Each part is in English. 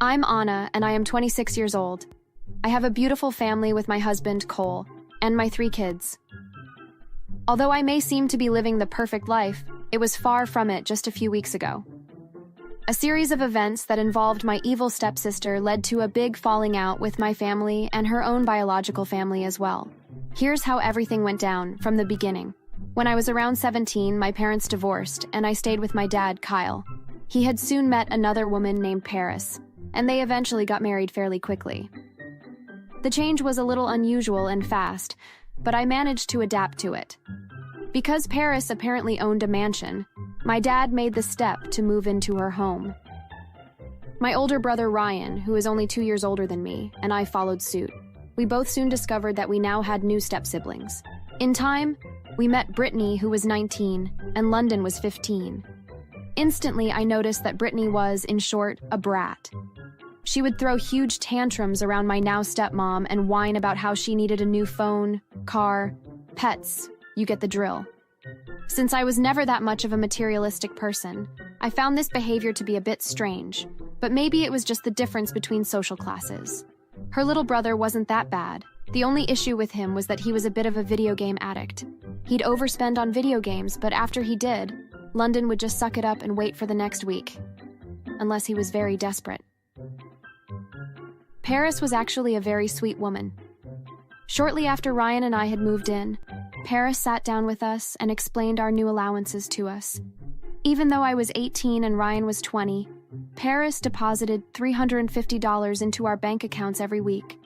I'm Anna, and I am 26 years old. I have a beautiful family with my husband, Cole, and my 3 kids. Although I may seem to be living the perfect life, it was far from it just a few weeks ago. A series of events that involved my evil stepsister led to a big falling out with my family and her own biological family as well. Here's how everything went down from the beginning. When I was around 17, my parents divorced, and I stayed with my dad, Kyle. He had soon met another woman named Paris, and they eventually got married fairly quickly. The change was a little unusual and fast, but I managed to adapt to it. Because Paris apparently owned a mansion, my dad made the step to move into her home. My older brother Ryan, who is only 2 years older than me, and I followed suit. We both soon discovered that we now had new step-siblings. In time, we met Brittany, who was 19, and London was 15. Instantly, I noticed that Brittany was, in short, a brat. She would throw huge tantrums around my now stepmom and whine about how she needed a new phone, car, pets. You get the drill. Since I was never that much of a materialistic person, I found this behavior to be a bit strange, but maybe it was just the difference between social classes. Her little brother wasn't that bad. The only issue with him was that he was a bit of a video game addict. He'd overspend on video games, but after he did, London would just suck it up and wait for the next week. Unless he was very desperate. Paris was actually a very sweet woman. Shortly after Ryan and I had moved in, Paris sat down with us and explained our new allowances to us. Even though I was 18 and Ryan was 20, Paris deposited $350 into our bank accounts every week.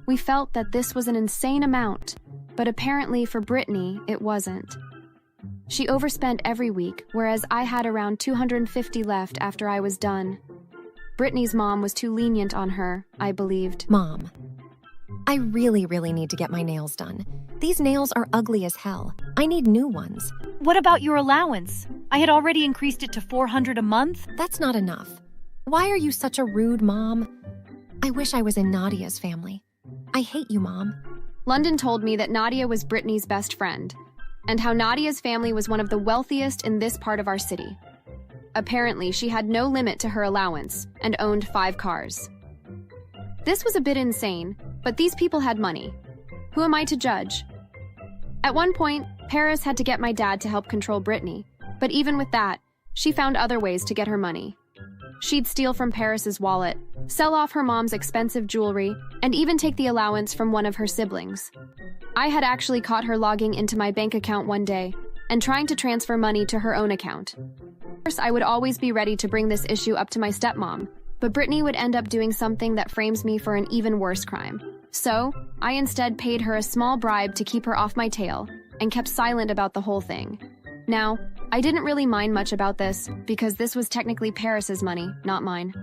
We felt that this was an insane amount, but apparently for Brittany, it wasn't. She overspent every week, whereas I had around $250 left after I was done. Brittany's mom was too lenient on her, I believed. Mom, I really need to get my nails done. These nails are ugly as hell. I need new ones. What about your allowance? I had already increased it to $400 a month. That's not enough. Why are you such a rude mom? I wish I was in Nadia's family. I hate you, Mom. London told me that Nadia was Brittany's best friend, and how Nadia's family was one of the wealthiest in this part of our city. Apparently, she had no limit to her allowance and owned 5 cars. This was a bit insane, but these people had money. Who am I to judge? At one point, Paris had to get my dad to help control Brittany, but even with that, she found other ways to get her money. She'd steal from Paris's wallet, sell off her mom's expensive jewelry, and even take the allowance from one of her siblings. I had actually caught her logging into my bank account one day and trying to transfer money to her own account. Of course, I would always be ready to bring this issue up to my stepmom, but Brittany would end up doing something that frames me for an even worse crime. So, I instead paid her a small bribe to keep her off my tail and kept silent about the whole thing. Now, I didn't really mind much about this because this was technically Paris's money, not mine.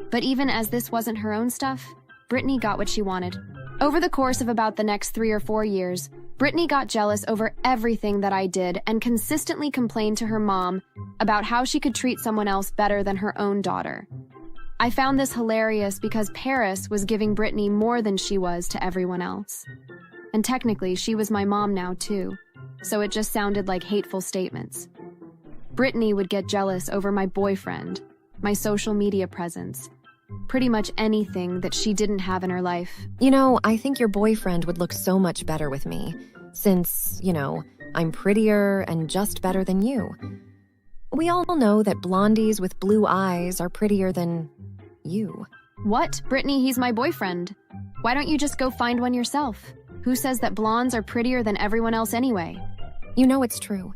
But even as this wasn't her own stuff, Brittany got what she wanted. Over the course of about the next 3 or 4 years, Brittany got jealous over everything that I did and consistently complained to her mom about how she could treat someone else better than her own daughter. I found this hilarious because Paris was giving Brittany more than she was to everyone else. And technically, she was my mom now too, so it just sounded like hateful statements. Brittany would get jealous over my boyfriend, my social media presence, pretty much anything that she didn't have in her life. You know, I think your boyfriend would look so much better with me, since, I'm prettier and just better than you. We all know that blondies with blue eyes are prettier than you. What? Brittany, he's my boyfriend. Why don't you just go find one yourself? Who says that blondes are prettier than everyone else anyway? You know it's true.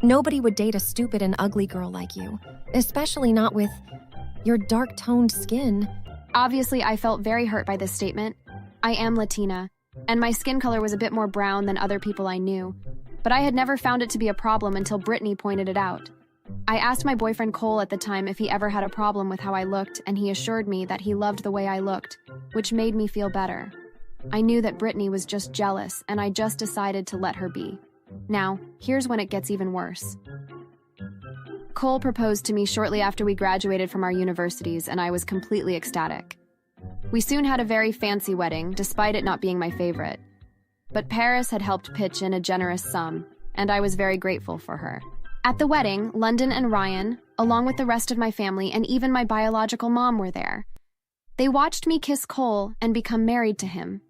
Nobody would date a stupid and ugly girl like you, especially not with your dark-toned skin. Obviously, I felt very hurt by this statement. I am Latina, and my skin color was a bit more brown than other people I knew, but I had never found it to be a problem until Brittany pointed it out. I asked my boyfriend Cole at the time if he ever had a problem with how I looked, and he assured me that he loved the way I looked, which made me feel better. I knew that Brittany was just jealous, and I just decided to let her be. Now, here's when it gets even worse. Cole proposed to me shortly after we graduated from our universities, and I was completely ecstatic. We soon had a very fancy wedding, despite it not being my favorite. But Paris had helped pitch in a generous sum, and I was very grateful for her. At the wedding, London and Ryan, along with the rest of my family and even my biological mom, were there. They watched me kiss Cole and become married to him.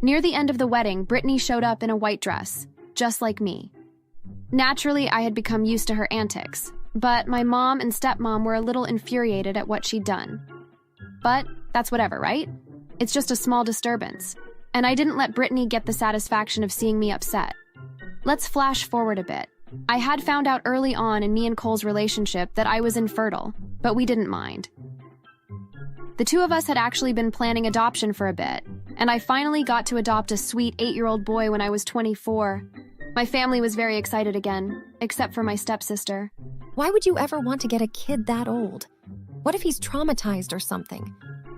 Near the end of the wedding, Brittany showed up in a white dress, just like me. Naturally, I had become used to her antics, but my mom and stepmom were a little infuriated at what she'd done. But that's whatever, right? It's just a small disturbance, and I didn't let Brittany get the satisfaction of seeing me upset. Let's flash forward a bit. I had found out early on in me and Cole's relationship that I was infertile, but we didn't mind. The two of us had actually been planning adoption for a bit, and I finally got to adopt a sweet 8-year-old boy when I was 24. My family was very excited again, except for my stepsister. Why would you ever want to get a kid that old? What if he's traumatized or something?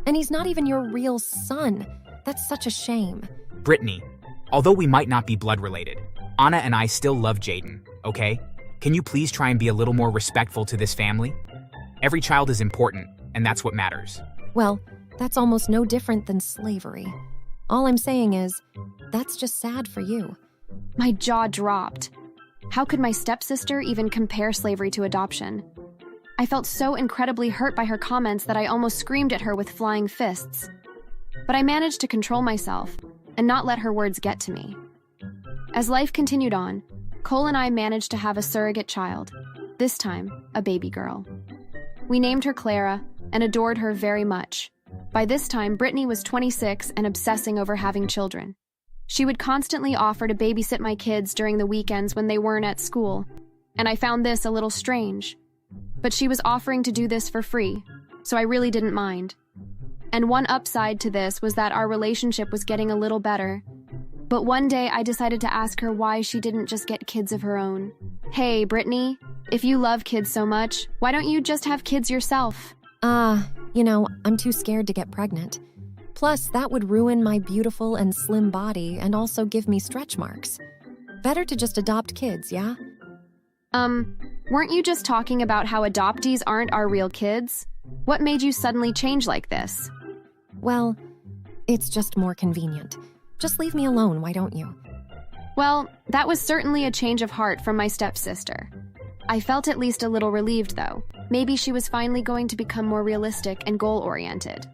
And he's not even your real son. That's such a shame. Brittany, although we might not be blood related, Anna and I still love Jaden, okay? Can you please try and be a little more respectful to this family? Every child is important, and that's what matters. Well, that's almost no different than slavery. All I'm saying is, that's just sad for you. My jaw dropped. How could my stepsister even compare slavery to adoption? I felt so incredibly hurt by her comments that I almost screamed at her with flying fists. But I managed to control myself and not let her words get to me. As life continued on, Cole and I managed to have a surrogate child, this time a baby girl. We named her Clara and adored her very much. By this time, Brittany was 26 and obsessing over having children. She would constantly offer to babysit my kids during the weekends when they weren't at school, and I found this a little strange. But she was offering to do this for free, so I really didn't mind. And one upside to this was that our relationship was getting a little better. But one day I decided to ask her why she didn't just get kids of her own. Hey, Brittany, if you love kids so much, why don't you just have kids yourself? I'm too scared to get pregnant. Plus, that would ruin my beautiful and slim body and also give me stretch marks. Better to just adopt kids, yeah? Weren't you just talking about how adoptees aren't our real kids? What made you suddenly change like this? Well, it's just more convenient. Just leave me alone, why don't you? Well, that was certainly a change of heart from my stepsister. I felt at least a little relieved, though. Maybe she was finally going to become more realistic and goal-oriented.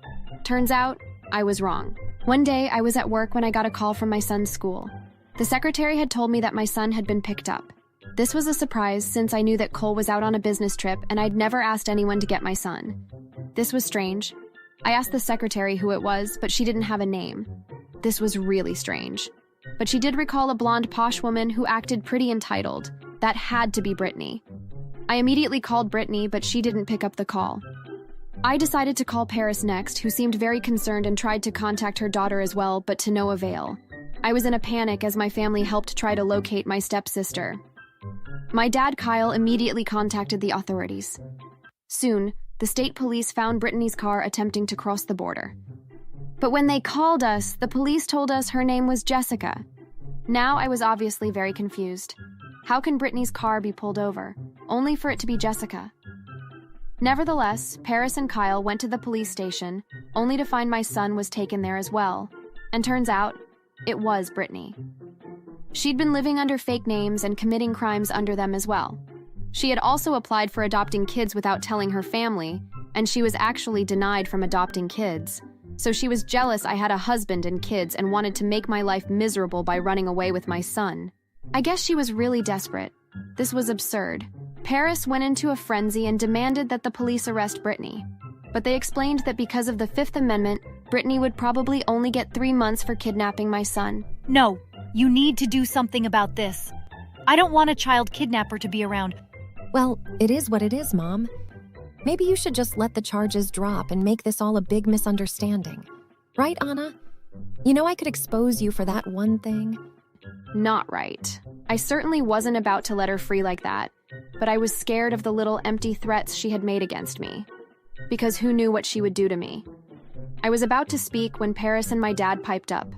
Turns out, I was wrong. One day, I was at work when I got a call from my son's school. The secretary had told me that my son had been picked up. This was a surprise since I knew that Cole was out on a business trip and I'd never asked anyone to get my son. This was strange. I asked the secretary who it was, but she didn't have a name. This was really strange. But she did recall a blonde posh woman who acted pretty entitled. That had to be Brittany. I immediately called Brittany, but she didn't pick up the call. I decided to call Paris next, who seemed very concerned and tried to contact her daughter as well, but to no avail. I was in a panic as my family helped try to locate my stepsister. My dad, Kyle, immediately contacted the authorities. Soon, the state police found Brittany's car attempting to cross the border. But when they called us, the police told us her name was Jessica. Now I was obviously very confused. How can Brittany's car be pulled over, only for it to be Jessica? Nevertheless, Paris and Kyle went to the police station, only to find my son was taken there as well. And turns out, it was Brittany. She'd been living under fake names and committing crimes under them as well. She had also applied for adopting kids without telling her family, and she was actually denied from adopting kids. So she was jealous I had a husband and kids and wanted to make my life miserable by running away with my son. I guess she was really desperate. This was absurd. Paris went into a frenzy and demanded that the police arrest Brittany. But they explained that because of the Fifth Amendment, Brittany would probably only get 3 months for kidnapping my son. No, you need to do something about this. I don't want a child kidnapper to be around. Well, it is what it is, Mom. Maybe you should just let the charges drop and make this all a big misunderstanding. Right, Anna? You know I could expose you for that one thing. Not right. I certainly wasn't about to let her free like that, but I was scared of the little empty threats she had made against me. Because who knew what she would do to me? I was about to speak when Paris and my dad piped up.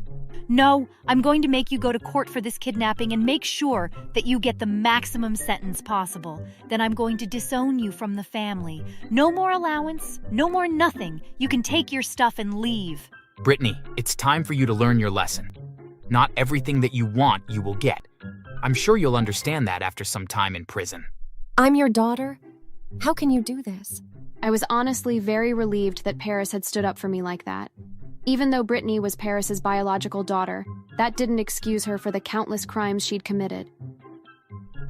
No, I'm going to make you go to court for this kidnapping and make sure that you get the maximum sentence possible. Then I'm going to disown you from the family. No more allowance, no more nothing. You can take your stuff and leave. Brittany, it's time for you to learn your lesson. Not everything that you want, you will get. I'm sure you'll understand that after some time in prison. I'm your daughter? How can you do this? I was honestly very relieved that Paris had stood up for me like that. Even though Brittany was Paris's biological daughter, that didn't excuse her for the countless crimes she'd committed.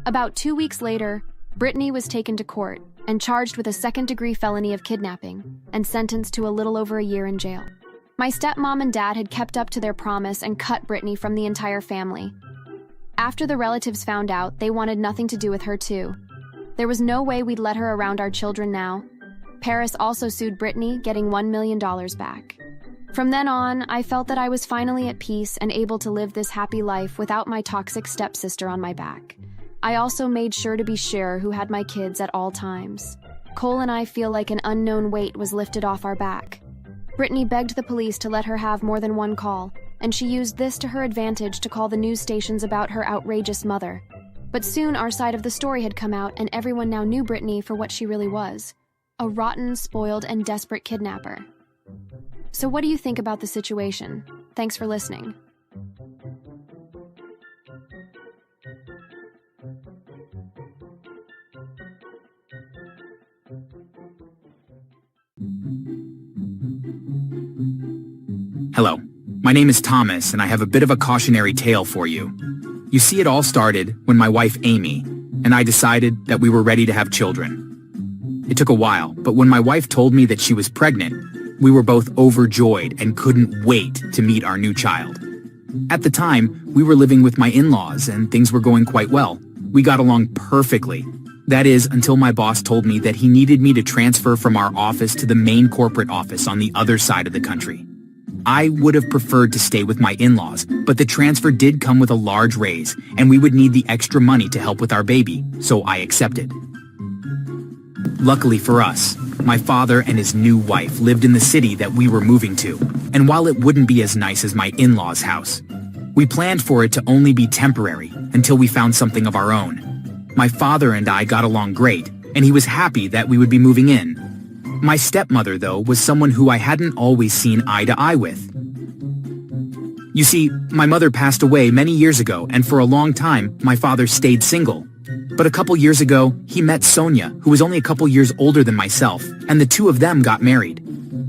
About 2 weeks later, Brittany was taken to court and charged with a second-degree felony of kidnapping and sentenced to a little over a year in jail. My stepmom and dad had kept up to their promise and cut Brittany from the entire family. After the relatives found out, they wanted nothing to do with her too. There was no way we'd let her around our children now. Paris also sued Brittany, getting $1 million back. From then on, I felt that I was finally at peace and able to live this happy life without my toxic stepsister on my back. I also made sure to be sure who had my kids at all times. Cole and I feel like an unknown weight was lifted off our back. Brittany begged the police to let her have more than one call, and she used this to her advantage to call the news stations about her outrageous mother. But soon our side of the story had come out and everyone now knew Brittany for what she really was. A rotten, spoiled, and desperate kidnapper. So what do you think about the situation? Thanks for listening. Hello, my name is Thomas, and I have a bit of a cautionary tale for you. You see, it all started when my wife Amy and I decided that we were ready to have children. It took a while, but when my wife told me that she was pregnant, we were both overjoyed and couldn't wait to meet our new child. At the time, we were living with my in-laws and things were going quite well. We got along perfectly. That is, until my boss told me that he needed me to transfer from our office to the main corporate office on the other side of the country. I would have preferred to stay with my in-laws, but the transfer did come with a large raise, and we would need the extra money to help with our baby, so I accepted. Luckily for us, my father and his new wife lived in the city that we were moving to, and while it wouldn't be as nice as my in-laws' house, we planned for it to only be temporary until we found something of our own. My father and I got along great, and he was happy that we would be moving in. My stepmother, though, was someone who I hadn't always seen eye to eye with. You see, my mother passed away many years ago, and for a long time, my father stayed single. But a couple years ago, he met Sonia, who was only a couple years older than myself, and the two of them got married.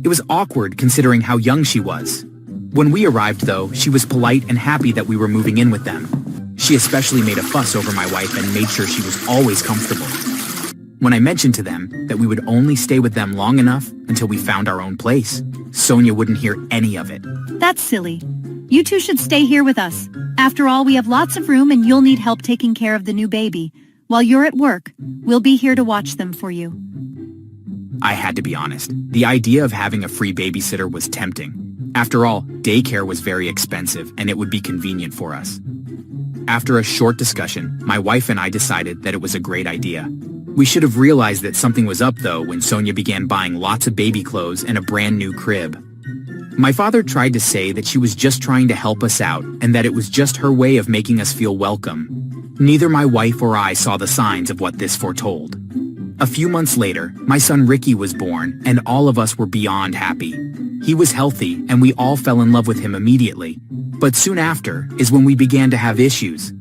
It was awkward considering how young she was. When we arrived, though, she was polite and happy that we were moving in with them. She especially made a fuss over my wife and made sure she was always comfortable. When I mentioned to them that we would only stay with them long enough until we found our own place, Sonia wouldn't hear any of it. That's silly. You two should stay here with us. After all, we have lots of room and you'll need help taking care of the new baby. While you're at work, we'll be here to watch them for you. I had to be honest. The idea of having a free babysitter was tempting. After all, daycare was very expensive and it would be convenient for us. After a short discussion, my wife and I decided that it was a great idea. We should have realized that something was up, though, when Sonia began buying lots of baby clothes and a brand new crib. My father tried to say that she was just trying to help us out and that it was just her way of making us feel welcome. Neither my wife or I saw the signs of what this foretold. A few months later, my son Ricky was born, and all of us were beyond happy. He was healthy, and we all fell in love with him immediately. But soon after is when we began to have issues.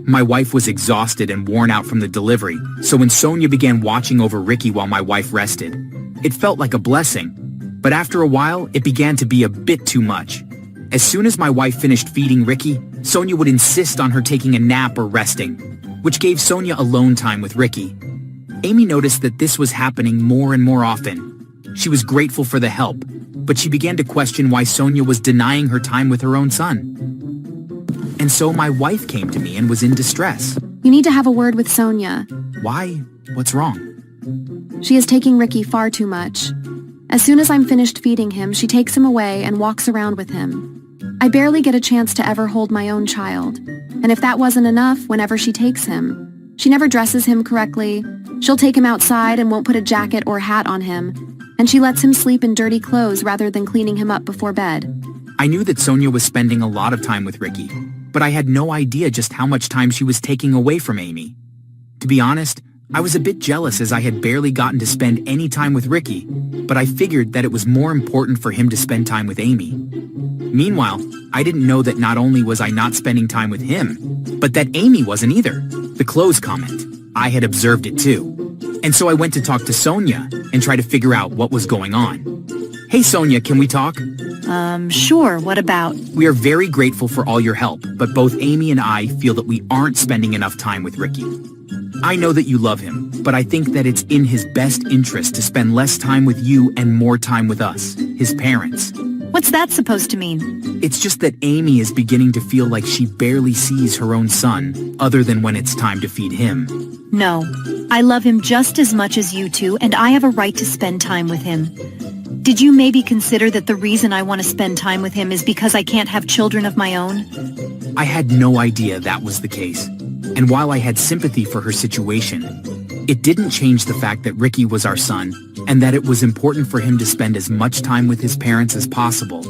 My wife was exhausted and worn out from the delivery, so when Sonia began watching over Ricky while my wife rested, it felt like a blessing. But after a while, it began to be a bit too much. As soon as my wife finished feeding Ricky, Sonia would insist on her taking a nap or resting, which gave Sonia alone time with Ricky. Amy noticed that this was happening more and more often. She was grateful for the help, but she began to question why Sonia was denying her time with her own son. And so my wife came to me and was in distress. You need to have a word with Sonia. Why? What's wrong? She is taking Ricky far too much. As soon as I'm finished feeding him, she takes him away and walks around with him. I barely get a chance to ever hold my own child. And if that wasn't enough, whenever she takes him, she never dresses him correctly. She'll take him outside and won't put a jacket or hat on him. And she lets him sleep in dirty clothes rather than cleaning him up before bed. I knew that Sonia was spending a lot of time with Ricky, but I had no idea just how much time she was taking away from Amy. To be honest, I was a bit jealous as I had barely gotten to spend any time with Ricky, but I figured that it was more important for him to spend time with Amy. Meanwhile, I didn't know that not only was I not spending time with him, but that Amy wasn't either. The clothes comment. I had observed it too. And so I went to talk to Sonia and try to figure out what was going on. Hey Sonia, can we talk? Sure, what about? We are very grateful for all your help, but both Amy and I feel that we aren't spending enough time with Ricky. I know that you love him, but I think that it's in his best interest to spend less time with you and more time with us, his parents. What's that supposed to mean? It's just that Amy is beginning to feel like she barely sees her own son, other than when it's time to feed him. No, I love him just as much as you two, and I have a right to spend time with him. Did you maybe consider that the reason I want to spend time with him is because I can't have children of my own? I had no idea that was the case. And while I had sympathy for her situation, it didn't change the fact that Ricky was our son and that it was important for him to spend as much time with his parents as possible.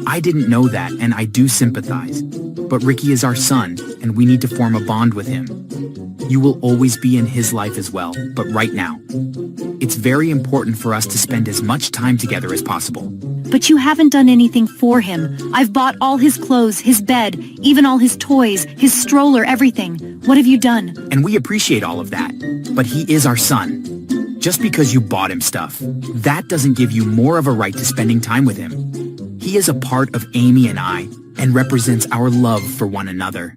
I didn't know that, and I do sympathize. But Ricky is our son, and we need to form a bond with him. You will always be in his life as well, but right now, it's very important for us to spend as much time together as possible. But you haven't done anything for him. I've bought all his clothes, his bed, even all his toys, his stroller, everything. What have you done? And we appreciate all of that, but he is our son. Just because you bought him stuff, that doesn't give you more of a right to spending time with him. He is a part of Amy and I, and represents our love for one another.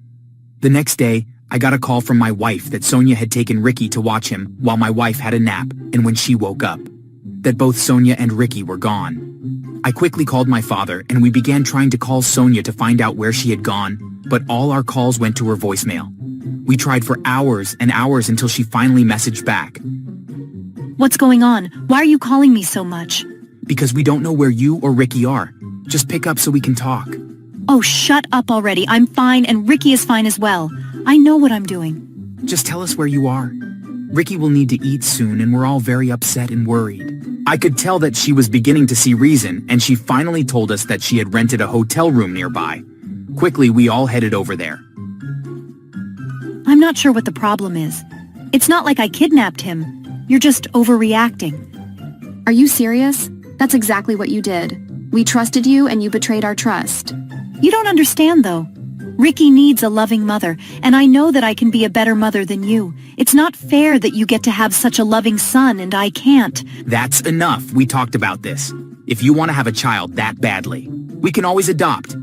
The next day, I got a call from my wife that Sonia had taken Ricky to watch him while my wife had a nap, and when she woke up, that both Sonia and Ricky were gone. I quickly called my father, and we began trying to call Sonia to find out where she had gone, but all our calls went to her voicemail. We tried for hours and hours until she finally messaged back. What's going on? Why are you calling me so much? Because we don't know where you or Ricky are. Just pick up so we can talk. Oh, shut up already. I'm fine, and Ricky is fine as well. I know what I'm doing. Just tell us where you are. Ricky will need to eat soon, and we're all very upset and worried. I could tell that she was beginning to see reason, and she finally told us that she had rented a hotel room nearby. Quickly, we all headed over there. I'm not sure what the problem is. It's not like I kidnapped him. You're just overreacting. Are you serious? That's exactly what you did. We trusted you and you betrayed our trust. You don't understand, though. Ricky needs a loving mother, and I know that I can be a better mother than you. It's not fair that you get to have such a loving son and I can't. That's enough. We talked about this. If you want to have a child that badly, we can always adopt.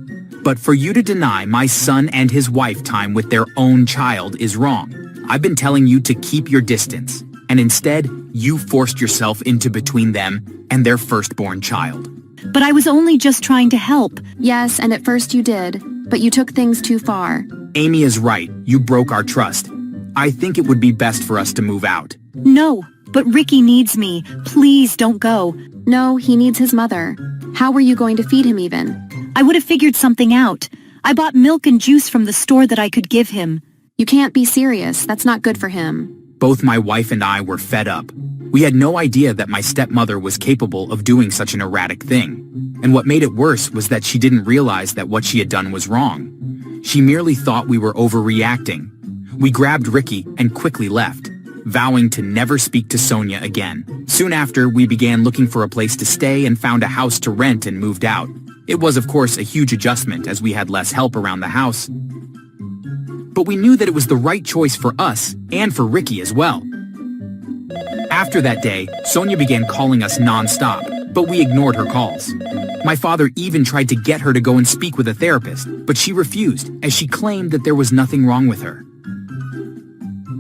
But for you to deny my son and his wife time with their own child is wrong. I've been telling you to keep your distance, and instead, you forced yourself into between them and their firstborn child. But I was only just trying to help. Yes, and at first you did, but you took things too far. Amy is right. You broke our trust. I think it would be best for us to move out. No, but Ricky needs me. Please don't go. No, he needs his mother. How were you going to feed him even? I would have figured something out. I bought milk and juice from the store that I could give him. You can't be serious. That's not good for him. Both my wife and I were fed up. We had no idea that my stepmother was capable of doing such an erratic thing. And what made it worse was that she didn't realize that what she had done was wrong. She merely thought we were overreacting. We grabbed Ricky and quickly left, vowing to never speak to Sonia again. Soon after, we began looking for a place to stay and found a house to rent and moved out. It was, of course, a huge adjustment as we had less help around the house. But we knew that it was the right choice for us and for Ricky as well. After that day, Sonia began calling us non-stop, but we ignored her calls. My father even tried to get her to go and speak with a therapist, but she refused, as she claimed that there was nothing wrong with her.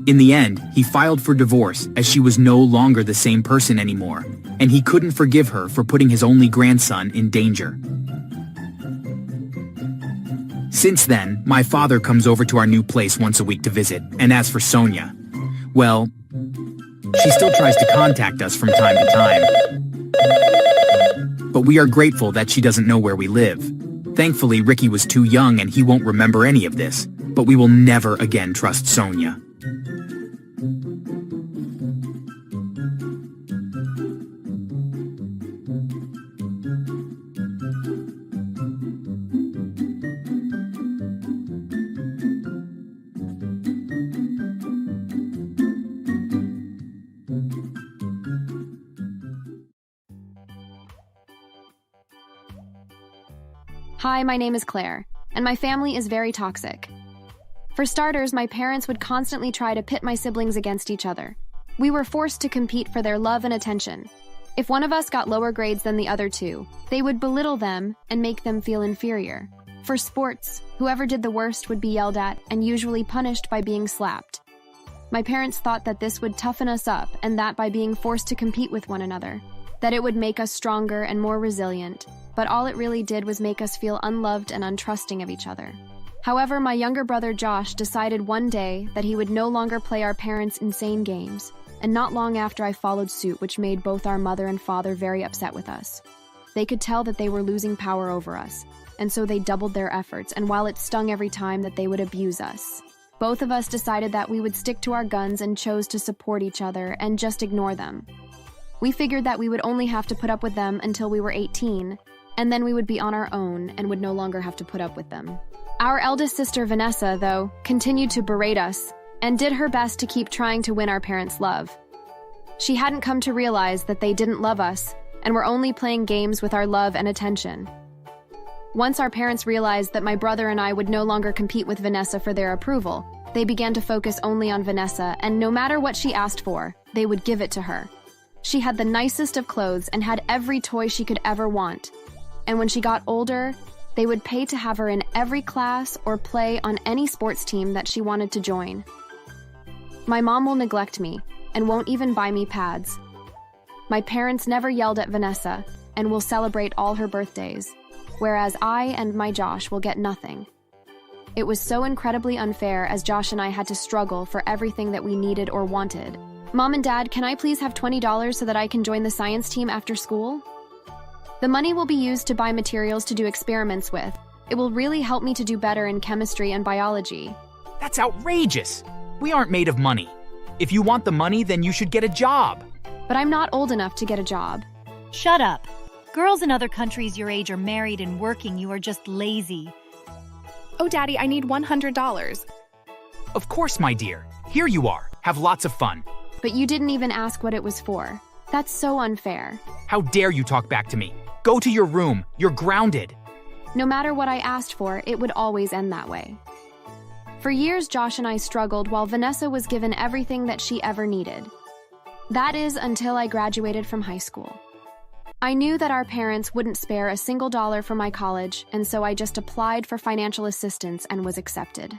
In the end, he filed for divorce as she was no longer the same person anymore, and he couldn't forgive her for putting his only grandson in danger. Since then, my father comes over to our new place once a week to visit, and as for Sonia, well, she still tries to contact us from time to time. But we are grateful that she doesn't know where we live. Thankfully, Ricky was too young and he won't remember any of this, but we will never again trust Sonia. Hi, my name is Claire, and my family is very toxic. For starters, my parents would constantly try to pit my siblings against each other. We were forced to compete for their love and attention. If one of us got lower grades than the other two, they would belittle them and make them feel inferior. For sports, whoever did the worst would be yelled at and usually punished by being slapped. My parents thought that this would toughen us up and that by being forced to compete with one another, that it would make us stronger and more resilient, but all it really did was make us feel unloved and untrusting of each other. However, my younger brother Josh decided one day that he would no longer play our parents' insane games, and not long after I followed suit, which made both our mother and father very upset with us. They could tell that they were losing power over us, and so they doubled their efforts, and while it stung every time that they would abuse us, both of us decided that we would stick to our guns and chose to support each other and just ignore them. We figured that we would only have to put up with them until we were 18, and then we would be on our own and would no longer have to put up with them. Our eldest sister, Vanessa, though, continued to berate us and did her best to keep trying to win our parents' love. She hadn't come to realize that they didn't love us and were only playing games with our love and attention. Once our parents realized that my brother and I would no longer compete with Vanessa for their approval, they began to focus only on Vanessa, and no matter what she asked for, they would give it to her. She had the nicest of clothes and had every toy she could ever want. And when she got older, they would pay to have her in every class or play on any sports team that she wanted to join. My mom will neglect me and won't even buy me pads. My parents never yelled at Vanessa and will celebrate all her birthdays, whereas I and my Josh will get nothing. It was so incredibly unfair as Josh and I had to struggle for everything that we needed or wanted. Mom and Dad, can I please have $20 so that I can join the science team after school? The money will be used to buy materials to do experiments with. It will really help me to do better in chemistry and biology. That's outrageous! We aren't made of money. If you want the money, then you should get a job. But I'm not old enough to get a job. Shut up. Girls in other countries your age are married and working. You are just lazy. Oh, Daddy, I need $100. Of course, my dear. Here you are. Have lots of fun. But you didn't even ask what it was for. That's so unfair. How dare you talk back to me? Go to your room. You're grounded. No matter what I asked for, it would always end that way. For years, Josh and I struggled while Vanessa was given everything that she ever needed. That is until I graduated from high school. I knew that our parents wouldn't spare a single dollar for my college, and so I just applied for financial assistance and was accepted.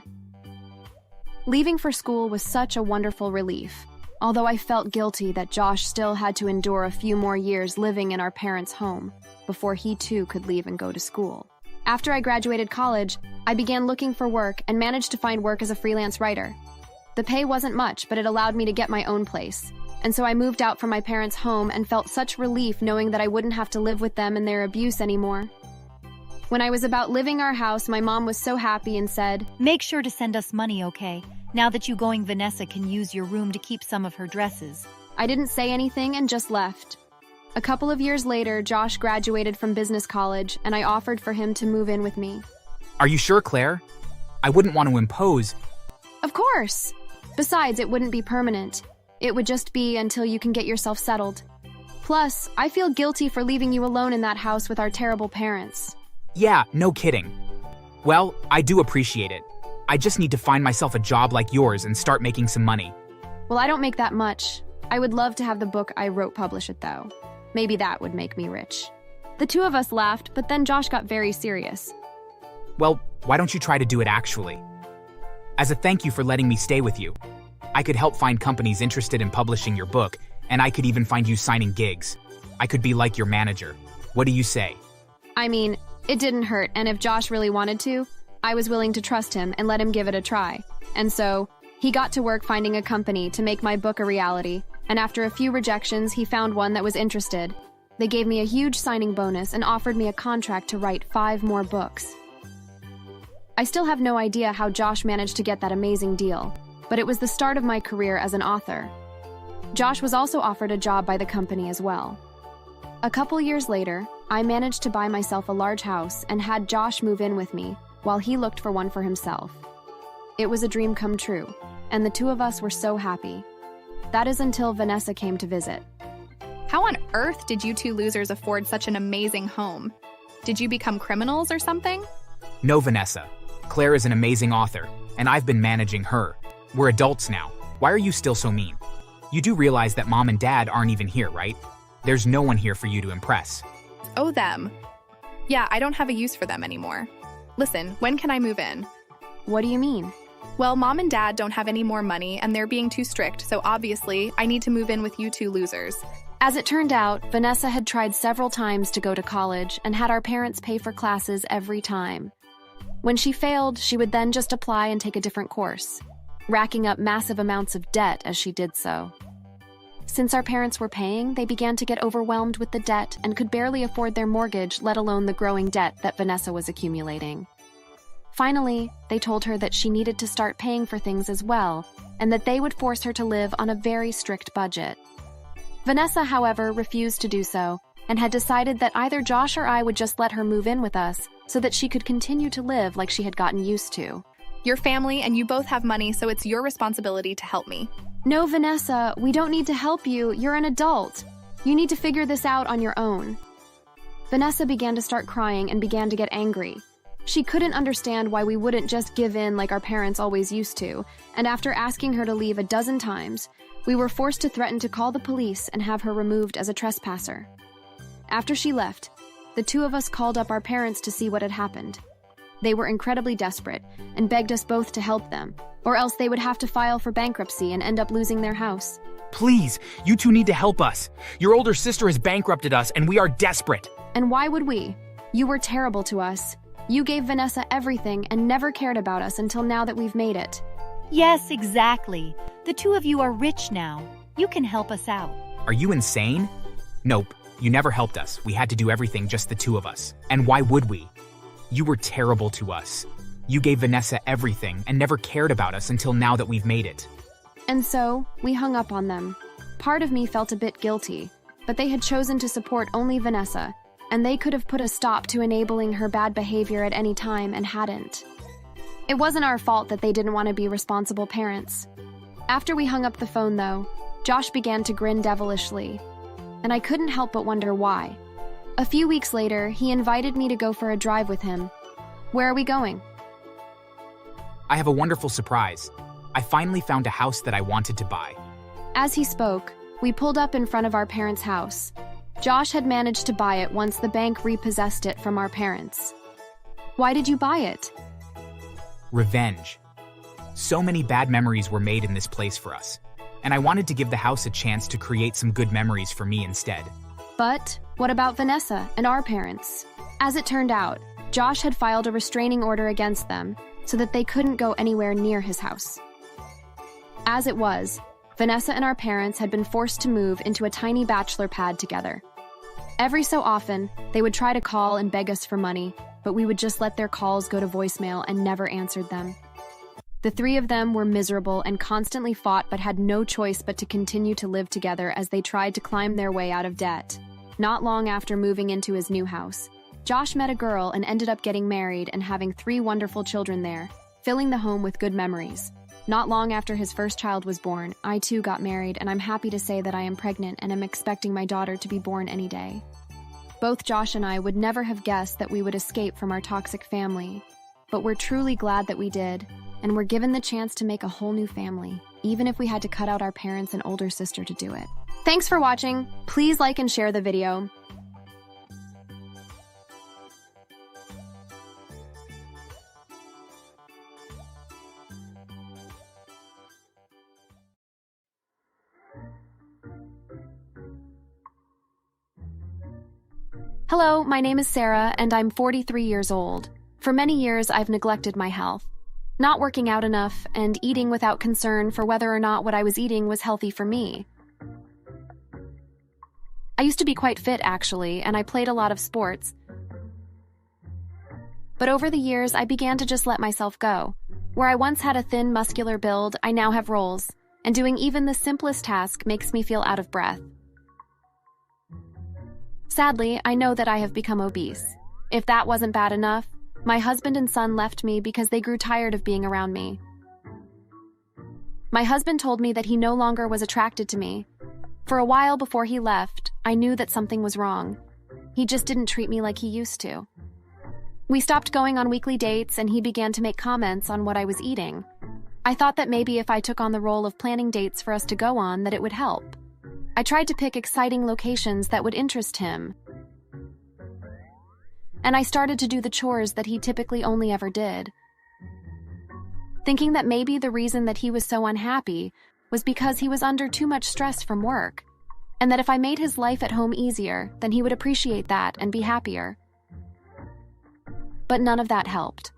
Leaving for school was such a wonderful relief, although I felt guilty that Josh still had to endure a few more years living in our parents' home before he too could leave and go to school. After I graduated college, I began looking for work and managed to find work as a freelance writer. The pay wasn't much, but it allowed me to get my own place. And so I moved out from my parents' home and felt such relief knowing that I wouldn't have to live with them and their abuse anymore. When I was about leaving our house, my mom was so happy and said, Make sure to send us money, okay? Now that you going, Vanessa can use your room to keep some of her dresses. I didn't say anything and just left. A couple of years later, Josh graduated from business college, and I offered for him to move in with me. Are you sure, Claire? I wouldn't want to impose. Of course! Besides, it wouldn't be permanent. It would just be until you can get yourself settled. Plus, I feel guilty for leaving you alone in that house with our terrible parents. Yeah, no kidding. Well, I do appreciate it. I just need to find myself a job like yours and start making some money. Well, I don't make that much. I would love to have the book I wrote publish it, though. Maybe that would make me rich. The two of us laughed, but then Josh got very serious. Well, why don't you try to do it actually? As a thank you for letting me stay with you, I could help find companies interested in publishing your book, and I could even find you signing gigs. I could be like your manager. What do you say? I mean, it didn't hurt, and if Josh really wanted to, I was willing to trust him and let him give it a try. And so, he got to work finding a company to make my book a reality, and after a few rejections, he found one that was interested. They gave me a huge signing bonus and offered me a contract to write 5 more books. I still have no idea how Josh managed to get that amazing deal, but it was the start of my career as an author. Josh was also offered a job by the company as well. A couple years later, I managed to buy myself a large house and had Josh move in with me while he looked for one for himself. It was a dream come true, and the two of us were so happy. That is until Vanessa came to visit. How on earth did you two losers afford such an amazing home? Did you become criminals or something? No, Vanessa. Claire is an amazing author, and I've been managing her. We're adults now. Why are you still so mean? You do realize that Mom and Dad aren't even here, right? There's no one here for you to impress. Oh, them. Yeah, I don't have a use for them anymore. Listen, when can I move in? What do you mean? Well, Mom and Dad don't have any more money and they're being too strict, so obviously I need to move in with you two losers. As it turned out, Vanessa had tried several times to go to college and had our parents pay for classes every time. When she failed, she would then just apply and take a different course, racking up massive amounts of debt as she did so. Since our parents were paying, they began to get overwhelmed with the debt and could barely afford their mortgage, let alone the growing debt that Vanessa was accumulating. Finally, they told her that she needed to start paying for things as well, and that they would force her to live on a very strict budget. Vanessa, however, refused to do so, and had decided that either Josh or I would just let her move in with us so that she could continue to live like she had gotten used to. You're family and you both have money, so it's your responsibility to help me. No, Vanessa, we don't need to help you. You're an adult. You need to figure this out on your own. Vanessa began to start crying and began to get angry. She couldn't understand why we wouldn't just give in like our parents always used to, and after asking her to leave a dozen times, we were forced to threaten to call the police and have her removed as a trespasser. After she left, the two of us called up our parents to see what had happened. They were incredibly desperate and begged us both to help them, or else they would have to file for bankruptcy and end up losing their house. Please, you two need to help us. Your older sister has bankrupted us, and we are desperate. And why would we? You were terrible to us. You gave Vanessa everything and never cared about us until now that we've made it. Yes, exactly. The two of you are rich now. You can help us out. Are you insane? Nope, you never helped us. We had to do everything just the two of us. And why would we? You were terrible to us. You gave Vanessa everything and never cared about us until now that we've made it. And so, we hung up on them. Part of me felt a bit guilty, but they had chosen to support only Vanessa, and they could have put a stop to enabling her bad behavior at any time and hadn't. It wasn't our fault that they didn't want to be responsible parents. After we hung up the phone, though, Josh began to grin devilishly, and I couldn't help but wonder why. A few weeks later, he invited me to go for a drive with him. Where are we going? I have a wonderful surprise. I finally found a house that I wanted to buy. As he spoke, we pulled up in front of our parents' house. Josh had managed to buy it once the bank repossessed it from our parents. Why did you buy it? Revenge. So many bad memories were made in this place for us, and I wanted to give the house a chance to create some good memories for me instead. But what about Vanessa and our parents? As it turned out, Josh had filed a restraining order against them so that they couldn't go anywhere near his house. As it was, Vanessa and our parents had been forced to move into a tiny bachelor pad together. Every so often, they would try to call and beg us for money, but we would just let their calls go to voicemail and never answered them. The three of them were miserable and constantly fought but had no choice but to continue to live together as they tried to climb their way out of debt. Not long after moving into his new house, Josh met a girl and ended up getting married and having 3 wonderful children there, filling the home with good memories. Not long after his first child was born, I too got married, and I'm happy to say that I am pregnant and am expecting my daughter to be born any day. Both Josh and I would never have guessed that we would escape from our toxic family, but we're truly glad that we did, and we're given the chance to make a whole new family, even if we had to cut out our parents and older sister to do it. Thanks for watching. Please like and share the video. Hello, my name is Sarah, and I'm 43 years old. For many years, I've neglected my health. Not working out enough and eating without concern for whether or not what I was eating was healthy for me. I used to be quite fit, actually, and I played a lot of sports. But over the years, I began to just let myself go. Where I once had a thin, muscular build, I now have rolls, and doing even the simplest task makes me feel out of breath. Sadly, I know that I have become obese. If that wasn't bad enough, my husband and son left me because they grew tired of being around me. My husband told me that he no longer was attracted to me. For a while before he left, I knew that something was wrong. He just didn't treat me like he used to. We stopped going on weekly dates and he began to make comments on what I was eating. I thought that maybe if I took on the role of planning dates for us to go on, that it would help. I tried to pick exciting locations that would interest him. And I started to do the chores that he typically only ever did. Thinking that maybe the reason that he was so unhappy was because he was under too much stress from work, and that if I made his life at home easier, then he would appreciate that and be happier. But none of that helped.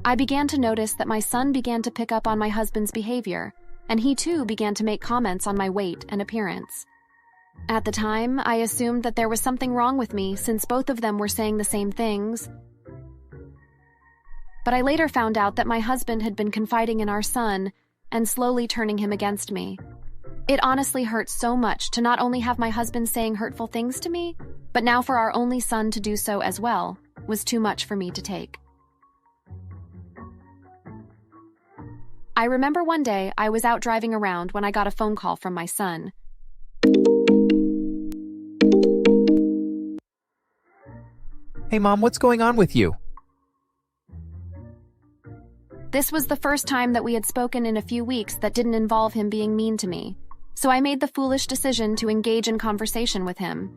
I began to notice that my son began to pick up on my husband's behavior, and he too began to make comments on my weight and appearance. At the time, I assumed that there was something wrong with me since both of them were saying the same things. But I later found out that my husband had been confiding in our son and slowly turning him against me. It honestly hurt so much to not only have my husband saying hurtful things to me, but now for our only son to do so as well was too much for me to take. I remember one day I was out driving around when I got a phone call from my son. Hey Mom, what's going on with you? This was the first time that we had spoken in a few weeks that didn't involve him being mean to me, so I made the foolish decision to engage in conversation with him.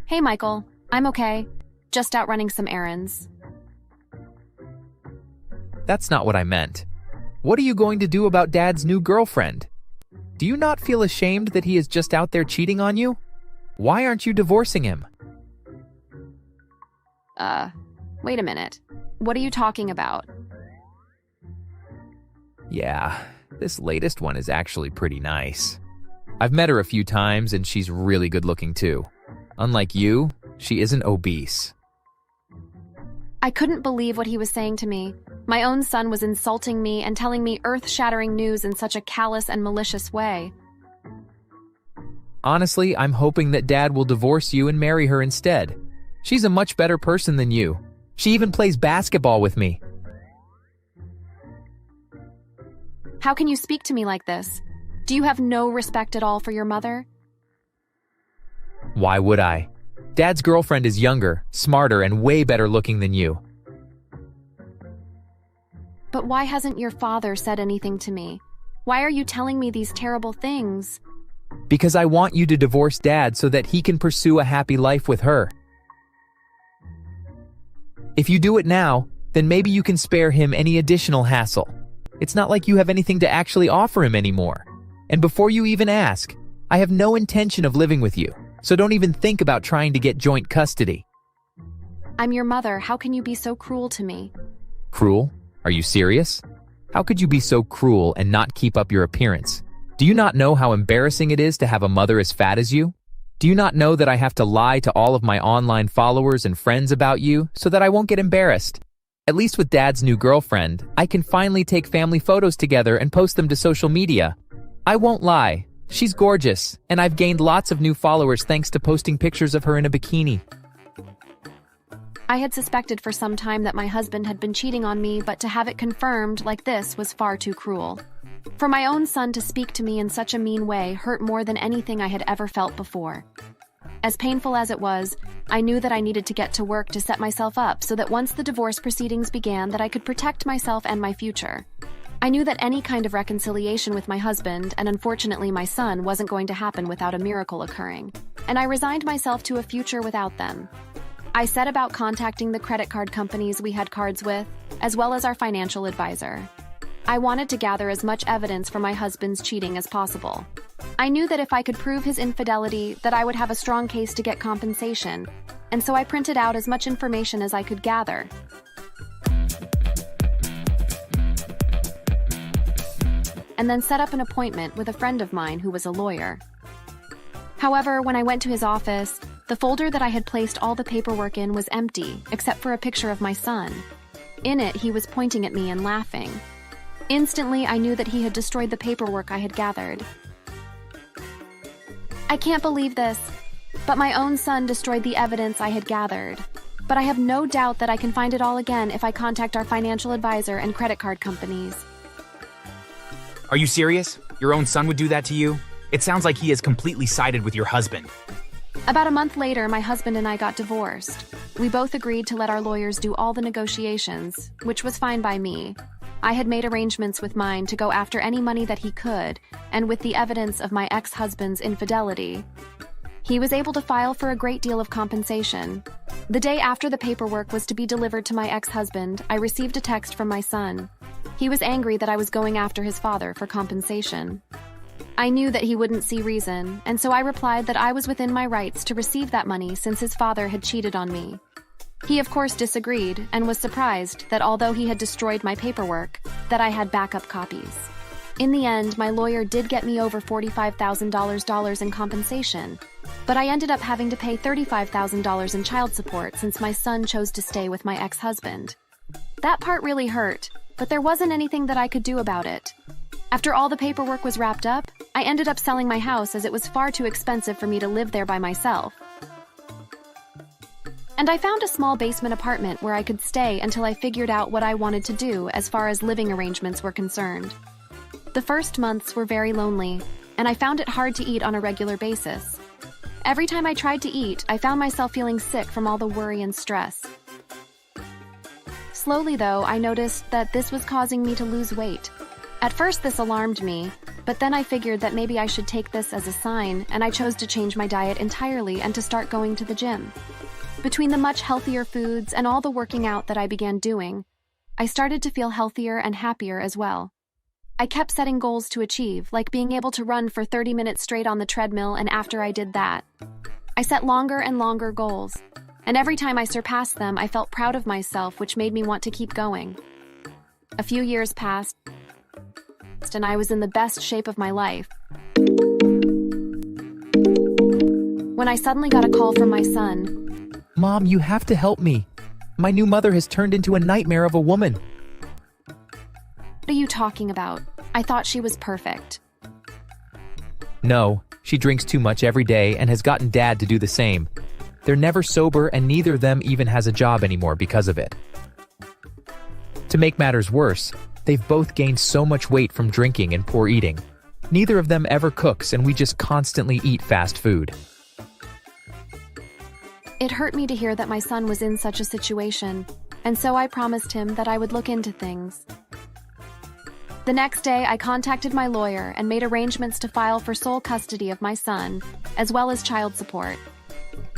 Hey Michael, I'm okay. Just out running some errands. That's not what I meant. What are you going to do about Dad's new girlfriend? Do you not feel ashamed that he is just out there cheating on you? Why aren't you divorcing him? Wait a minute. What are you talking about? Yeah, this latest one is actually pretty nice. I've met her a few times and she's really good looking too. Unlike you, she isn't obese. I couldn't believe what he was saying to me. My own son was insulting me and telling me earth-shattering news in such a callous and malicious way. Honestly, I'm hoping that Dad will divorce you and marry her instead. She's a much better person than you. She even plays basketball with me. How can you speak to me like this? Do you have no respect at all for your mother? Why would I? Dad's girlfriend is younger, smarter, and way better looking than you. But why hasn't your father said anything to me? Why are you telling me these terrible things? Because I want you to divorce Dad so that he can pursue a happy life with her. If you do it now, then maybe you can spare him any additional hassle. It's not like you have anything to actually offer him anymore. And before you even ask, I have no intention of living with you, so don't even think about trying to get joint custody. I'm your mother. How can you be so cruel to me? Cruel? Are you serious? How could you be so cruel and not keep up your appearance? Do you not know how embarrassing it is to have a mother as fat as you? Do you not know that I have to lie to all of my online followers and friends about you so that I won't get embarrassed? At least with Dad's new girlfriend, I can finally take family photos together and post them to social media. I won't lie, she's gorgeous, and I've gained lots of new followers thanks to posting pictures of her in a bikini. I had suspected for some time that my husband had been cheating on me, but to have it confirmed like this was far too cruel. For my own son to speak to me in such a mean way hurt more than anything I had ever felt before. As painful as it was, I knew that I needed to get to work to set myself up so that once the divorce proceedings began that I could protect myself and my future. I knew that any kind of reconciliation with my husband, and unfortunately my son, wasn't going to happen without a miracle occurring, and I resigned myself to a future without them. I set about contacting the credit card companies we had cards with, as well as our financial advisor. I wanted to gather as much evidence for my husband's cheating as possible. I knew that if I could prove his infidelity, that I would have a strong case to get compensation, and so I printed out as much information as I could gather. And then set up an appointment with a friend of mine who was a lawyer. However, when I went to his office, the folder that I had placed all the paperwork in was empty, except for a picture of my son. In it, he was pointing at me and laughing. Instantly, I knew that he had destroyed the paperwork I had gathered. I can't believe this, but my own son destroyed the evidence I had gathered. But I have no doubt that I can find it all again if I contact our financial advisor and credit card companies. Are you serious? Your own son would do that to you? It sounds like he has completely sided with your husband. About a month later, my husband and I got divorced. We both agreed to let our lawyers do all the negotiations, which was fine by me. I had made arrangements with mine to go after any money that he could, and with the evidence of my ex-husband's infidelity, he was able to file for a great deal of compensation. The day after the paperwork was to be delivered to my ex-husband, I received a text from my son. He was angry that I was going after his father for compensation. I knew that he wouldn't see reason, and so I replied that I was within my rights to receive that money since his father had cheated on me. He of course disagreed and was surprised that although he had destroyed my paperwork, that I had backup copies. In the end, my lawyer did get me over $45,000 in compensation, but I ended up having to pay $35,000 in child support since my son chose to stay with my ex-husband. That part really hurt, but there wasn't anything that I could do about it. After all the paperwork was wrapped up, I ended up selling my house as it was far too expensive for me to live there by myself. And I found a small basement apartment where I could stay until I figured out what I wanted to do as far as living arrangements were concerned. The first months were very lonely, and I found it hard to eat on a regular basis. Every time I tried to eat, I found myself feeling sick from all the worry and stress. Slowly, though, I noticed that this was causing me to lose weight. At first, this alarmed me, but then I figured that maybe I should take this as a sign, and I chose to change my diet entirely and to start going to the gym. Between the much healthier foods and all the working out that I began doing, I started to feel healthier and happier as well. I kept setting goals to achieve, like being able to run for 30 minutes straight on the treadmill, and after I did that, I set longer and longer goals, and every time I surpassed them, I felt proud of myself, which made me want to keep going. A few years passed, and I was in the best shape of my life, when I suddenly got a call from my son. Mom, you have to help me. My new mother has turned into a nightmare of a woman. What are you talking about? I thought she was perfect. No, she drinks too much every day and has gotten Dad to do the same. They're never sober and neither of them even has a job anymore because of it. To make matters worse, they've both gained so much weight from drinking and poor eating. Neither of them ever cooks and we just constantly eat fast food. It hurt me to hear that my son was in such a situation, and so I promised him that I would look into things. The next day, I contacted my lawyer and made arrangements to file for sole custody of my son, as well as child support.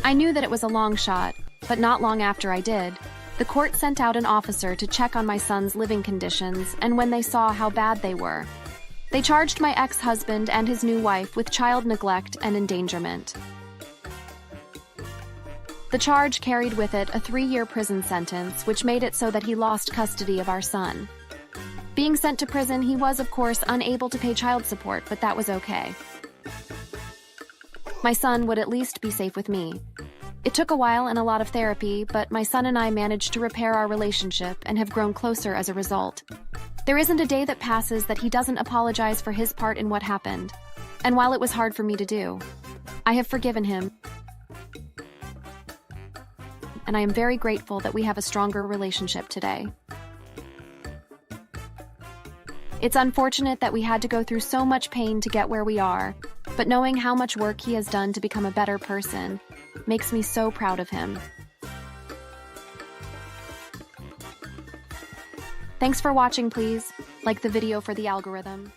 I knew that it was a long shot, but not long after I did, the court sent out an officer to check on my son's living conditions, and when they saw how bad they were, they charged my ex-husband and his new wife with child neglect and endangerment. The charge carried with it a 3-year prison sentence, which made it so that he lost custody of our son. Being sent to prison, he was, of course, unable to pay child support, but that was okay. My son would at least be safe with me. It took a while and a lot of therapy, but my son and I managed to repair our relationship and have grown closer as a result. There isn't a day that passes that he doesn't apologize for his part in what happened. And while it was hard for me to do, I have forgiven him. And I am very grateful that we have a stronger relationship today. It's unfortunate that we had to go through so much pain to get where we are, but knowing how much work he has done to become a better person makes me so proud of him. Thanks for watching. Please like the video for the algorithm.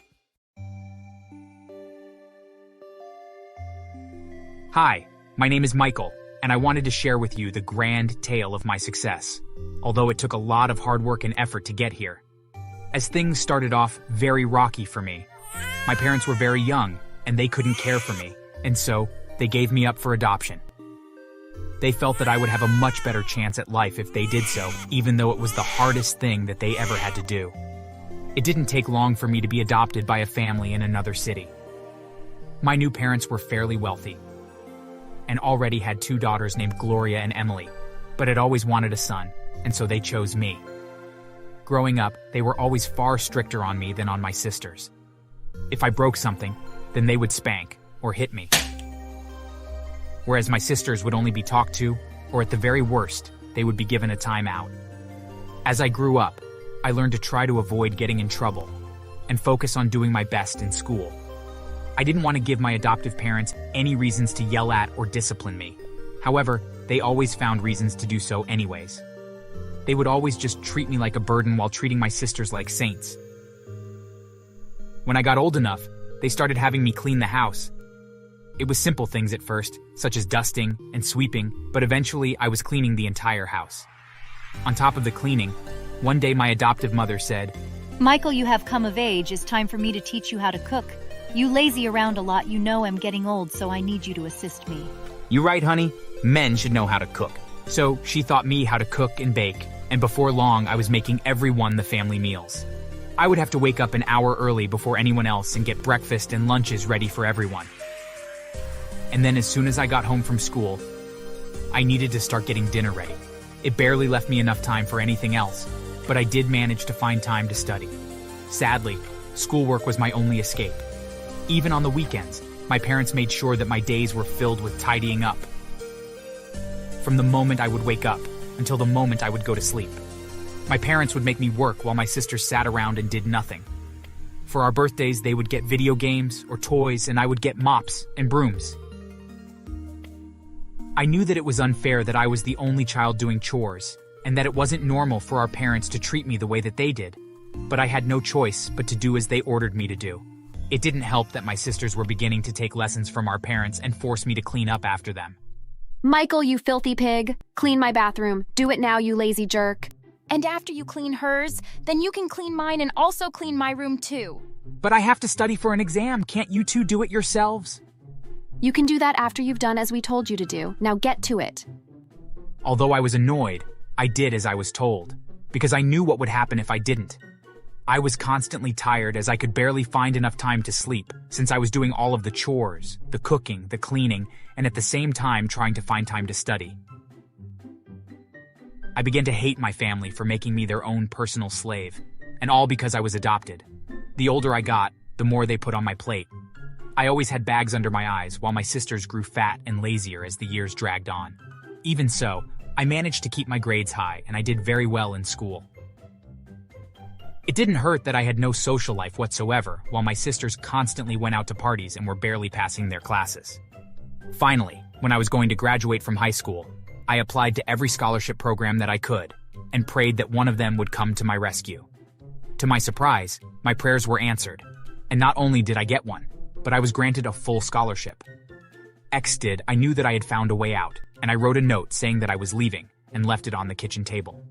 Hi, my name is Michael, and I wanted to share with you the grand tale of my success, although it took a lot of hard work and effort to get here. As things started off very rocky for me, my parents were very young and they couldn't care for me, and so they gave me up for adoption. They felt that I would have a much better chance at life if they did so, even though it was the hardest thing that they ever had to do. It didn't take long for me to be adopted by a family in another city. My new parents were fairly wealthy and already had 2 daughters named Gloria and Emily, but had always wanted a son, and so they chose me. Growing up, they were always far stricter on me than on my sisters. If I broke something, then they would spank or hit me. Whereas my sisters would only be talked to, or at the very worst, they would be given a timeout. As I grew up, I learned to try to avoid getting in trouble and focus on doing my best in school. I didn't want to give my adoptive parents any reasons to yell at or discipline me, However, they always found reasons to do so anyways. They would always just treat me like a burden while treating my sisters like saints. When I got old enough, they started having me clean the house. It was simple things at first, such as dusting and sweeping, but eventually I was cleaning the entire house. On top of the cleaning, one day my adoptive mother said, Michael, you have come of age. It's time for me to teach you how to cook. You lazy around a lot. You know I'm getting old, so I need you to assist me. "You right, honey. Men should know how to cook." So she taught me how to cook and bake, and before long I was making everyone the family meals. I would have to wake up an hour early before anyone else and get breakfast and lunches ready for everyone. And then as soon as I got home from school, I needed to start getting dinner ready. It barely left me enough time for anything else, but I did manage to find time to study. Sadly, schoolwork was my only escape. Even on the weekends, my parents made sure that my days were filled with tidying up. From the moment I would wake up until the moment I would go to sleep. My parents would make me work while my sisters sat around and did nothing. For our birthdays, they would get video games or toys, and I would get mops and brooms. I knew that it was unfair that I was the only child doing chores, and that it wasn't normal for our parents to treat me the way that they did. But I had no choice but to do as they ordered me to do. It didn't help that my sisters were beginning to take lessons from our parents and force me to clean up after them. Michael, you filthy pig. Clean my bathroom. Do it now, you lazy jerk. And after you clean hers, then you can clean mine and also clean my room too. But I have to study for an exam. Can't you two do it yourselves? You can do that after you've done as we told you to do. Now get to it. Although I was annoyed, I did as I was told, because I knew what would happen if I didn't. I was constantly tired as I could barely find enough time to sleep, since I was doing all of the chores, the cooking, the cleaning, and at the same time trying to find time to study. I began to hate my family for making me their own personal slave, and all because I was adopted. The older I got, the more they put on my plate. I always had bags under my eyes, while my sisters grew fat and lazier as the years dragged on. Even so, I managed to keep my grades high, and I did very well in school. It didn't hurt that I had no social life whatsoever, while my sisters constantly went out to parties and were barely passing their classes. Finally, when I was going to graduate from high school, I applied to every scholarship program that I could, and prayed that one of them would come to my rescue. To my surprise, my prayers were answered, and not only did I get one, but I was granted a full scholarship. I knew that I had found a way out, and I wrote a note saying that I was leaving, and left it on the kitchen table.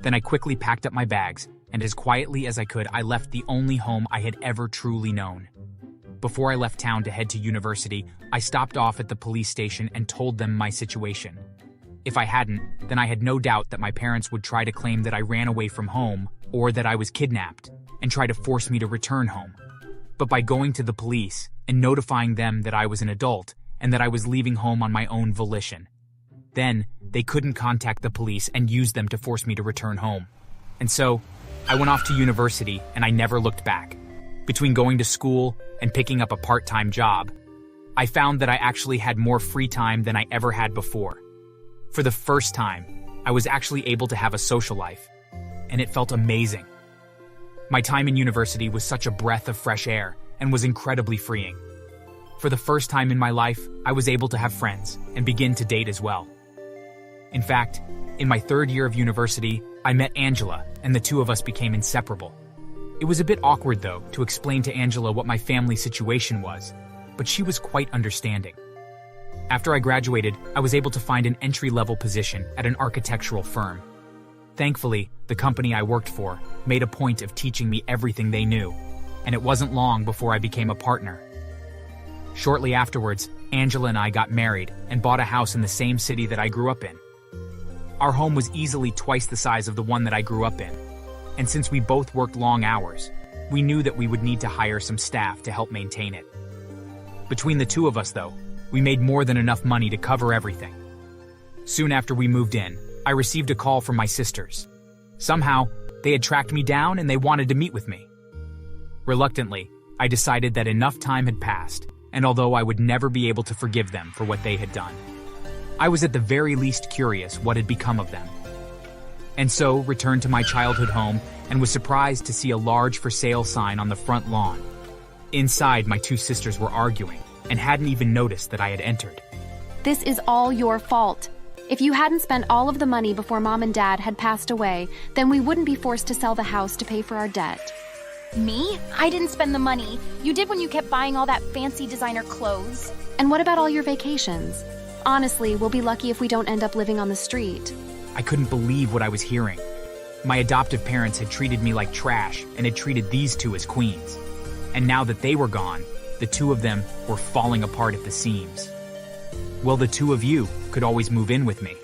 Then I quickly packed up my bags, and as quietly as I could, I left the only home I had ever truly known. Before I left town to head to university, I stopped off at the police station and told them my situation. If I hadn't, then I had no doubt that my parents would try to claim that I ran away from home or that I was kidnapped, and try to force me to return home. But by going to the police and notifying them that I was an adult and that I was leaving home on my own volition, then they couldn't contact the police and use them to force me to return home. And so, I went off to university and I never looked back. Between going to school and picking up a part-time job, I found that I actually had more free time than I ever had before. For the first time, I was actually able to have a social life, and it felt amazing. My time in university was such a breath of fresh air and was incredibly freeing. For the first time in my life, I was able to have friends and begin to date as well. In fact, in my third year of university, I met Angela, and the two of us became inseparable. It was a bit awkward, though, to explain to Angela what my family situation was, but she was quite understanding. After I graduated, I was able to find an entry-level position at an architectural firm. Thankfully, the company I worked for made a point of teaching me everything they knew, and it wasn't long before I became a partner. Shortly afterwards, Angela and I got married and bought a house in the same city that I grew up in. Our home was easily twice the size of the one that I grew up in, and since we both worked long hours, we knew that we would need to hire some staff to help maintain it. Between the two of us, though, we made more than enough money to cover everything. Soon after we moved in, I received a call from my sisters. Somehow, they had tracked me down and they wanted to meet with me. Reluctantly, I decided that enough time had passed, and although I would never be able to forgive them for what they had done, I was at the very least curious what had become of them. And so returned to my childhood home and was surprised to see a large for sale sign on the front lawn. Inside, my two sisters were arguing and hadn't even noticed that I had entered. This is all your fault. If you hadn't spent all of the money before Mom and Dad had passed away, then we wouldn't be forced to sell the house to pay for our debt. Me? I didn't spend the money. You did when you kept buying all that fancy designer clothes. And what about all your vacations? Honestly, we'll be lucky if we don't end up living on the street. I couldn't believe what I was hearing. My adoptive parents had treated me like trash and had treated these two as queens. And now that they were gone, the two of them were falling apart at the seams. Well, the two of you could always move in with me.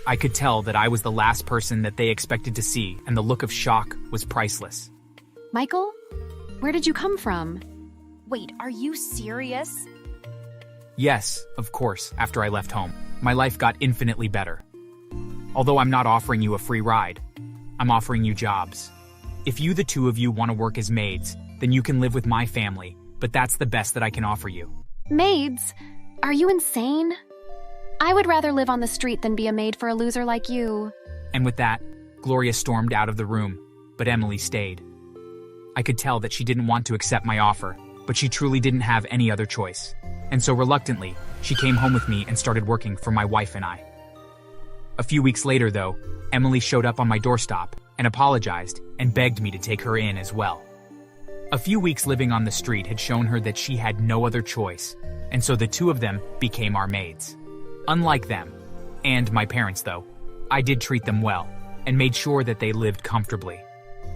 I could tell that I was the last person that they expected to see, and the look of shock was priceless. Michael? Where did you come from? Wait, are you serious? Yes, of course, after I left home. My life got infinitely better. Although I'm not offering you a free ride, I'm offering you jobs. If you, the two of you, want to work as maids, then you can live with my family, but that's the best that I can offer you. Maids? Are you insane? I would rather live on the street than be a maid for a loser like you. And with that, Gloria stormed out of the room, but Emily stayed. I could tell that she didn't want to accept my offer, but she truly didn't have any other choice. And so reluctantly, she came home with me and started working for my wife and I. A few weeks later, though, Emily showed up on my doorstep and apologized and begged me to take her in as well. A few weeks living on the street had shown her that she had no other choice, and so the two of them became our maids. Unlike them, and my parents though, I did treat them well, and made sure that they lived comfortably.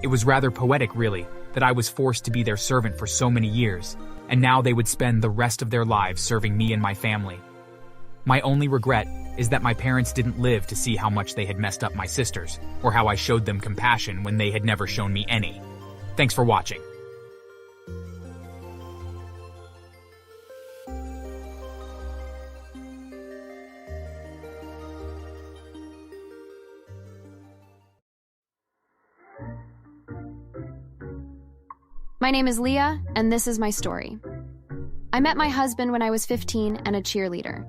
It was rather poetic, really, that I was forced to be their servant for so many years, and now they would spend the rest of their lives serving me and my family. My only regret is that my parents didn't live to see how much they had messed up my sisters, or how I showed them compassion when they had never shown me any. Thanks for watching. My name is Leah, and this is my story. I met my husband when I was 15 and a cheerleader.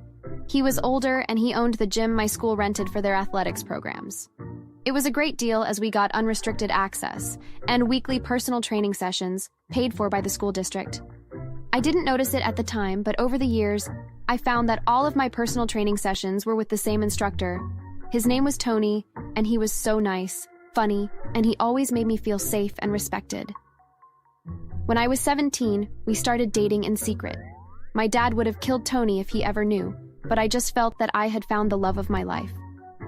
He was older, and he owned the gym my school rented for their athletics programs. It was a great deal as we got unrestricted access and weekly personal training sessions paid for by the school district. I didn't notice it at the time, but over the years, I found that all of my personal training sessions were with the same instructor. His name was Tony, and he was so nice, funny, and he always made me feel safe and respected. When I was 17, we started dating in secret. My dad would have killed Tony if he ever knew, but I just felt that I had found the love of my life.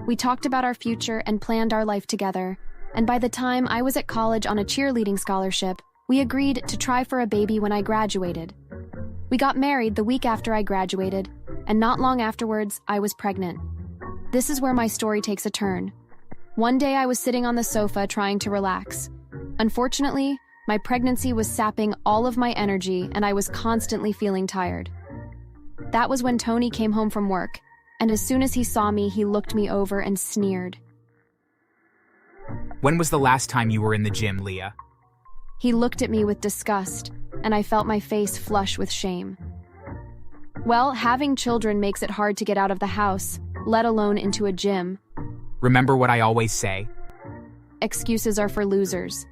We talked about our future and planned our life together, and by the time I was at college on a cheerleading scholarship, we agreed to try for a baby when I graduated. We got married the week after I graduated, and not long afterwards, I was pregnant. This is where my story takes a turn. One day I was sitting on the sofa trying to relax. Unfortunately, my pregnancy was sapping all of my energy, and I was constantly feeling tired. That was when Tony came home from work, and as soon as he saw me, he looked me over and sneered. When was the last time you were in the gym, Leah? He looked at me with disgust, and I felt my face flush with shame. Well, having children makes it hard to get out of the house, let alone into a gym. Remember what I always say? Excuses are for losers.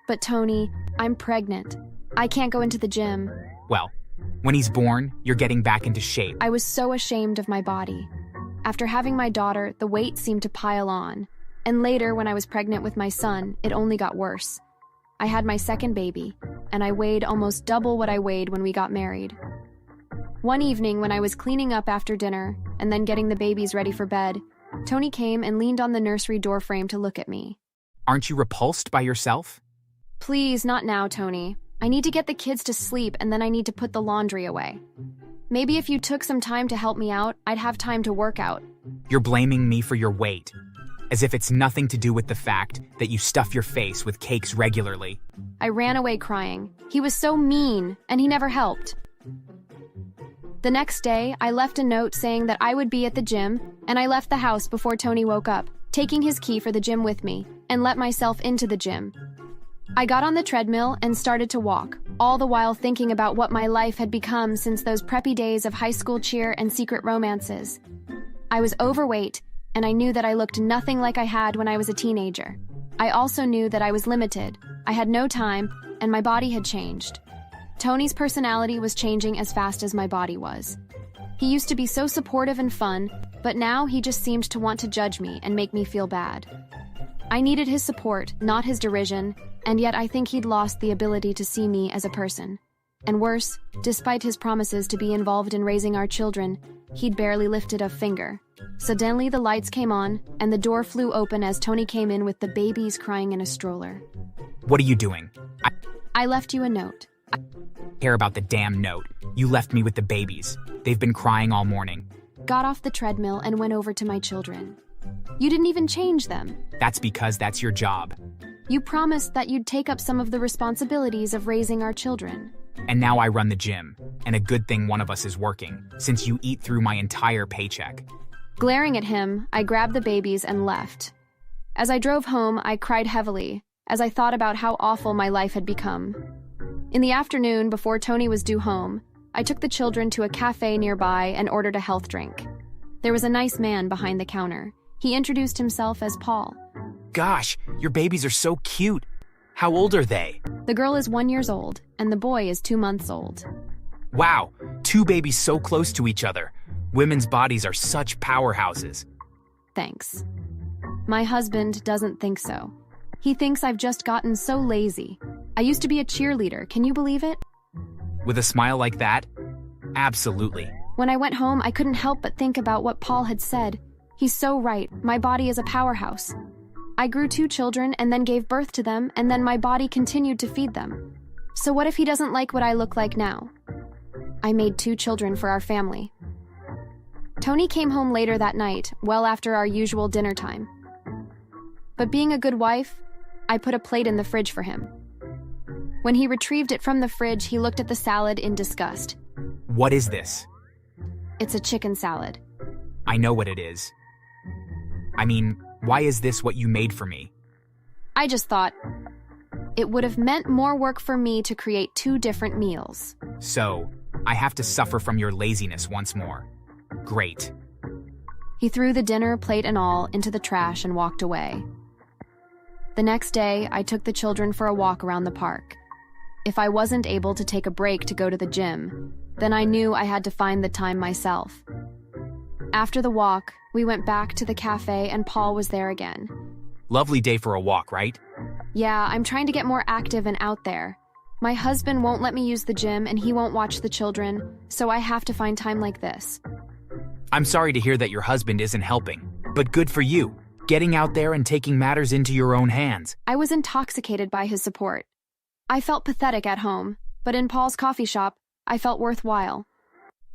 But Tony, I'm pregnant. I can't go into the gym. Well, when he's born, you're getting back into shape. I was so ashamed of my body. After having my daughter, the weight seemed to pile on. And later, when I was pregnant with my son, it only got worse. I had my second baby, and I weighed almost double what I weighed when we got married. One evening, when I was cleaning up after dinner and then getting the babies ready for bed, Tony came and leaned on the nursery door frame to look at me. Aren't you repulsed by yourself? Please, not now, Tony. I need to get the kids to sleep, and then I need to put the laundry away. Maybe if you took some time to help me out, I'd have time to work out. You're blaming me for your weight, as if it's nothing to do with the fact that you stuff your face with cakes regularly. I ran away crying. He was so mean, and he never helped. The next day, I left a note saying that I would be at the gym, and I left the house before Tony woke up, taking his key for the gym with me, and let myself into the gym. I got on the treadmill and started to walk, all the while thinking about what my life had become since those preppy days of high school cheer and secret romances. I was overweight, and I knew that I looked nothing like I had when I was a teenager. I also knew that I was limited, I had no time, and my body had changed. Tony's personality was changing as fast as my body was. He used to be so supportive and fun, but now he just seemed to want to judge me and make me feel bad. I needed his support, not his derision, and yet I think he'd lost the ability to see me as a person. And worse, despite his promises to be involved in raising our children, he'd barely lifted a finger. Suddenly the lights came on, and the door flew open as Tony came in with the babies crying in a stroller. What are you doing? I left you a note. I care about the damn note. You left me with the babies. They've been crying all morning. Got off the treadmill and went over to my children. You didn't even change them. That's because that's your job. You promised that you'd take up some of the responsibilities of raising our children. And now I run the gym, and a good thing one of us is working, since you eat through my entire paycheck. Glaring at him, I grabbed the babies and left. As I drove home, I cried heavily, as I thought about how awful my life had become. In the afternoon, before Tony was due home, I took the children to a cafe nearby and ordered a health drink. There was a nice man behind the counter. He introduced himself as Paul. Gosh, your babies are so cute. How old are they? The girl is 1 year old, and the boy is 2 months old. Wow, 2 babies so close to each other. Women's bodies are such powerhouses. Thanks. My husband doesn't think so. He thinks I've just gotten so lazy. I used to be a cheerleader, can you believe it? With a smile like that? Absolutely. When I went home, I couldn't help but think about what Paul had said. He's so right, my body is a powerhouse. I grew 2 children and then gave birth to them, and then my body continued to feed them. So what if he doesn't like what I look like now? I made 2 children for our family. Tony came home later that night, well after our usual dinner time. But being a good wife, I put a plate in the fridge for him. When he retrieved it from the fridge, he looked at the salad in disgust. What is this? It's a chicken salad. I know what it is. I mean, why is this what you made for me? I just thought it would have meant more work for me to create 2 different meals. So, I have to suffer from your laziness once more. Great. He threw the dinner, plate and all, into the trash and walked away. The next day, I took the children for a walk around the park. If I wasn't able to take a break to go to the gym, then I knew I had to find the time myself. After the walk, we went back to the cafe and Paul was there again. Lovely day for a walk, right? Yeah, I'm trying to get more active and out there. My husband won't let me use the gym and he won't watch the children, so I have to find time like this. I'm sorry to hear that your husband isn't helping, but good for you, getting out there and taking matters into your own hands. I was intoxicated by his support. I felt pathetic at home, but in Paul's coffee shop, I felt worthwhile.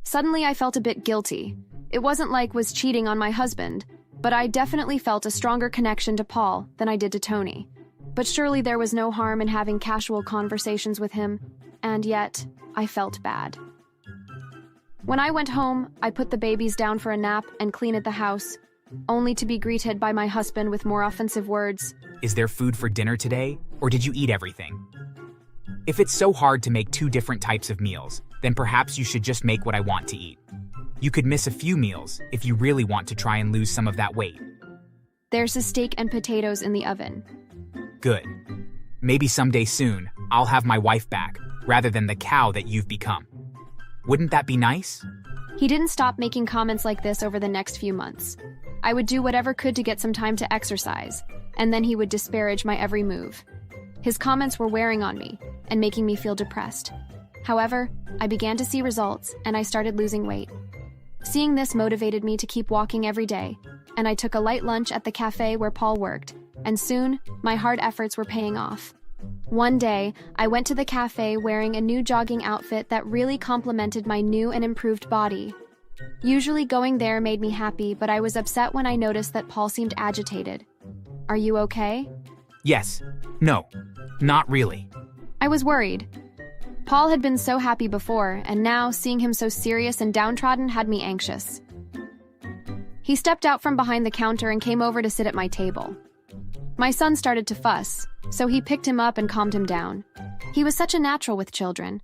Suddenly I felt a bit guilty. It wasn't like I was cheating on my husband, but I definitely felt a stronger connection to Paul than I did to Tony. But surely there was no harm in having casual conversations with him, and yet I felt bad. When I went home, I put the babies down for a nap and cleaned the house, only to be greeted by my husband with more offensive words. Is there food for dinner today, or did you eat everything? If it's so hard to make 2 different types of meals, then perhaps you should just make what I want to eat. You could miss a few meals if you really want to try and lose some of that weight. There's a steak and potatoes in the oven. Good. Maybe someday soon, I'll have my wife back, rather than the cow that you've become. Wouldn't that be nice? He didn't stop making comments like this over the next few months. I would do whatever could to get some time to exercise, and then he would disparage my every move. His comments were wearing on me and making me feel depressed. However, I began to see results, and I started losing weight. Seeing this motivated me to keep walking every day, and I took a light lunch at the cafe where Paul worked, and soon, my hard efforts were paying off. One day, I went to the cafe wearing a new jogging outfit that really complemented my new and improved body. Usually going there made me happy, but I was upset when I noticed that Paul seemed agitated. Are you okay? Yes. No. Not really. I was worried. Paul had been so happy before, and now seeing him so serious and downtrodden had me anxious. He stepped out from behind the counter and came over to sit at my table. My son started to fuss, so he picked him up and calmed him down. He was such a natural with children.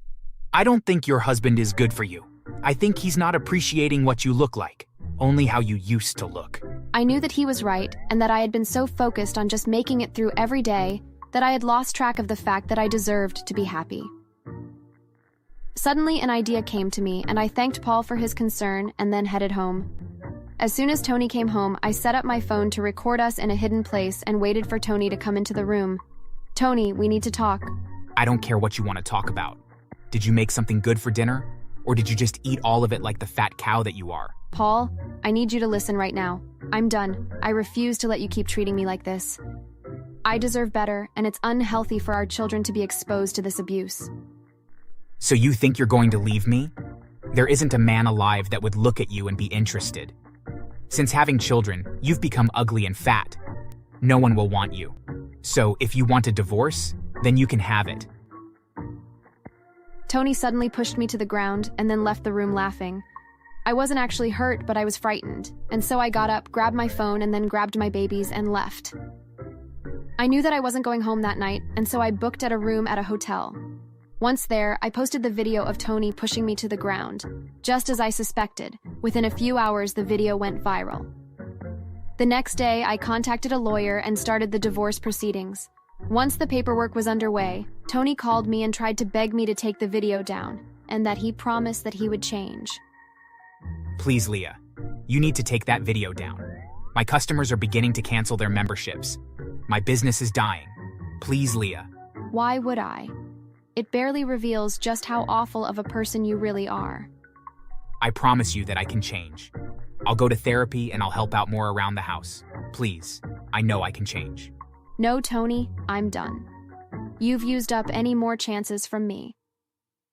I don't think your husband is good for you. I think he's not appreciating what you look like, only how you used to look. I knew that he was right, and that I had been so focused on just making it through every day that I had lost track of the fact that I deserved to be happy. Suddenly, an idea came to me, and I thanked Paul for his concern and then headed home. As soon as Tony came home, I set up my phone to record us in a hidden place and waited for Tony to come into the room. Tony, we need to talk. I don't care what you want to talk about. Did you make something good for dinner? Or did you just eat all of it like the fat cow that you are? Paul, I need you to listen right now. I'm done. I refuse to let you keep treating me like this. I deserve better, and it's unhealthy for our children to be exposed to this abuse. So you think you're going to leave me? There isn't a man alive that would look at you and be interested. Since having children, you've become ugly and fat. No one will want you. So if you want a divorce, then you can have it. Tony suddenly pushed me to the ground and then left the room laughing. I wasn't actually hurt, but I was frightened, and so I got up, grabbed my phone, and then grabbed my babies and left. I knew that I wasn't going home that night, and so I booked at a room at a hotel. Once there, I posted the video of Tony pushing me to the ground. Just as I suspected, within a few hours the video went viral. The next day, I contacted a lawyer and started the divorce proceedings. Once the paperwork was underway, Tony called me and tried to beg me to take the video down, and that he promised that he would change. Please, Leah, you need to take that video down. My customers are beginning to cancel their memberships. My business is dying. Please, Leah. Why would I? It barely reveals just how awful of a person you really are. I promise you that I can change. I'll go to therapy and I'll help out more around the house. Please, I know I can change. No, Tony, I'm done. You've used up any more chances from me.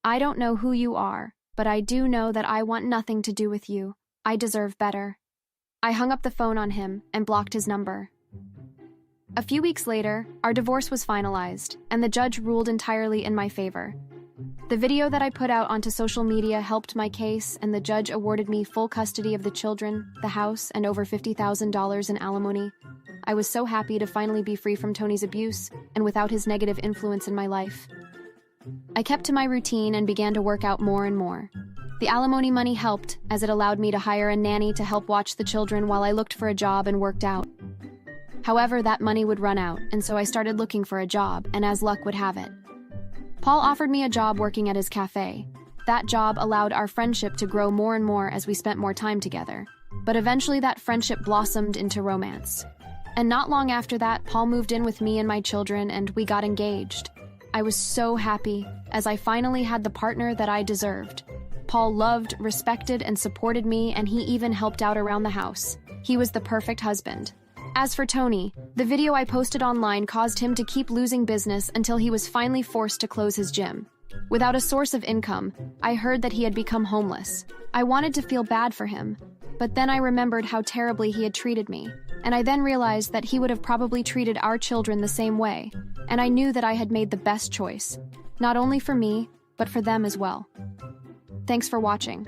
I don't know who you are, but I do know that I want nothing to do with you. I deserve better. I hung up the phone on him and blocked his number. A few weeks later, our divorce was finalized, and the judge ruled entirely in my favor. The video that I put out onto social media helped my case, and the judge awarded me full custody of the children, the house, and over $50,000 in alimony. I was so happy to finally be free from Tony's abuse and without his negative influence in my life. I kept to my routine and began to work out more and more. The alimony money helped, as it allowed me to hire a nanny to help watch the children while I looked for a job and worked out. However, that money would run out, and so I started looking for a job, and as luck would have it, Paul offered me a job working at his cafe. That job allowed our friendship to grow more and more as we spent more time together. But eventually that friendship blossomed into romance. And not long after that, Paul moved in with me and my children, and we got engaged. I was so happy, as I finally had the partner that I deserved. Paul loved, respected, and supported me, and he even helped out around the house. He was the perfect husband. As for Tony, the video I posted online caused him to keep losing business until he was finally forced to close his gym. Without a source of income, I heard that he had become homeless. I wanted to feel bad for him, but then I remembered how terribly he had treated me, and I then realized that he would have probably treated our children the same way, and I knew that I had made the best choice, not only for me, but for them as well. Thanks for watching.